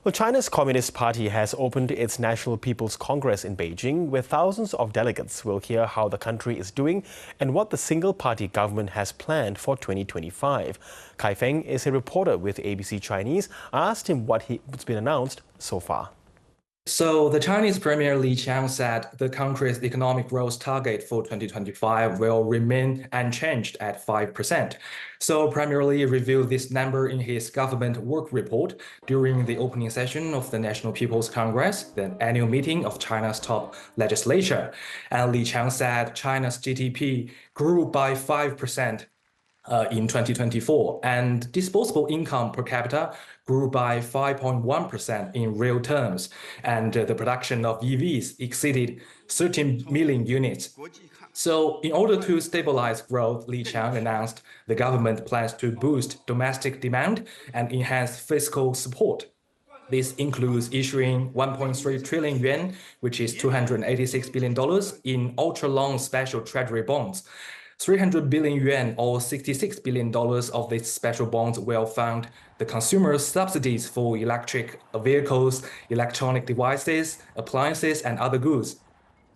Well, China's Communist Party has opened its National People's Congress in Beijing, where thousands of delegates will hear how the country is doing and what the single-party government has planned for 2025. Kai Feng is a reporter with ABC Chinese. I asked him what's been announced so far. So the Chinese Premier Li Qiang said the country's economic growth target for 2025 will remain unchanged at 5%. So Premier Li revealed this number in his government work report during the opening session of the National People's Congress, the annual meeting of China's top legislature. And Li Qiang said China's GDP grew by 5% in 2024, and disposable income per capita grew by 5.1% in real terms, and the production of EVs exceeded 13 million units. So in order to stabilize growth, Li Qiang announced the government plans to boost domestic demand and enhance fiscal support. This includes issuing 1.3 trillion yuan, which is $286 billion, in ultra-long special treasury bonds. 300 billion yuan or $66 billion of these special bonds will fund the consumer subsidies for electric vehicles, electronic devices, appliances, and other goods,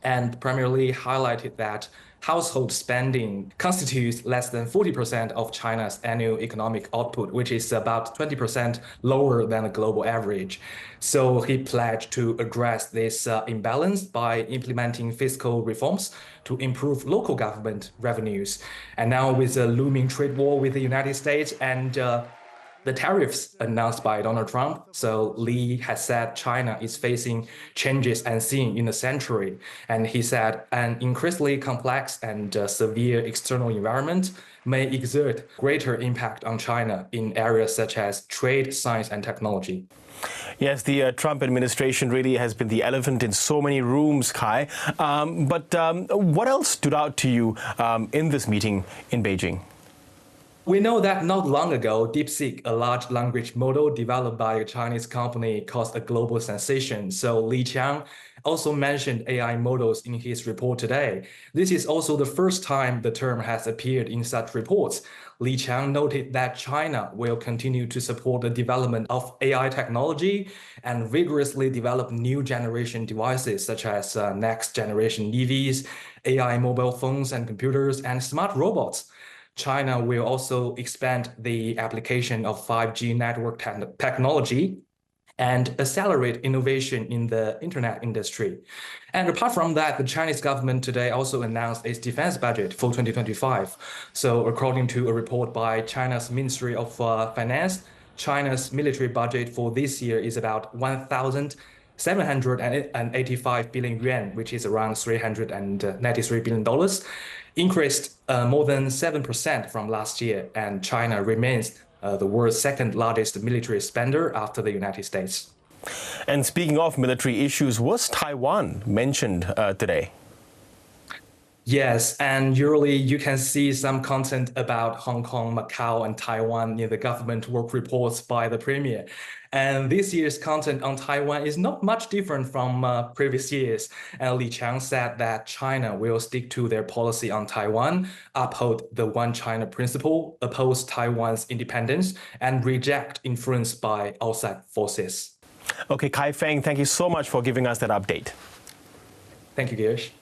and primarily highlighted that household spending constitutes less than 40% of China's annual economic output, which is about 20% lower than the global average. So he pledged to address this imbalance by implementing fiscal reforms to improve local government revenues. And now with the looming trade war with the United States and the tariffs announced by Donald Trump, so Li has said China is facing changes unseen in a century. And he said an increasingly complex and severe external environment may exert greater impact on China in areas such as trade, science, and technology. Yes, the Trump administration really has been the elephant in so many rooms, Kai. But what else stood out to you in this meeting in Beijing? We know that not long ago, DeepSeek, a large language model developed by a Chinese company, caused a global sensation. So Li Qiang also mentioned AI models in his report today. This is also the first time the term has appeared in such reports. Li Qiang noted that China will continue to support the development of AI technology and vigorously develop new generation devices such as next generation EVs, AI mobile phones and computers, and smart robots. China will also expand the application of 5G network technology and accelerate innovation in the internet industry. And apart from that, the Chinese government today also announced its defense budget for 2025. So according to a report by China's Ministry of Finance, China's military budget for this year is about 1,785 billion yuan, which is around $393 billion, increased more than 7% from last year, and China remains the world's second largest military spender after the United States. And speaking of military issues, was Taiwan mentioned today? Yes, and usually you can see some content about Hong Kong, Macau, and Taiwan in the government work reports by the Premier. And this year's content on Taiwan is not much different from previous years. And Li Qiang said that China will stick to their policy on Taiwan, uphold the One China principle, oppose Taiwan's independence, and reject influence by outside forces. Okay, Kai Feng, thank you so much for giving us that update. Thank you, Girish.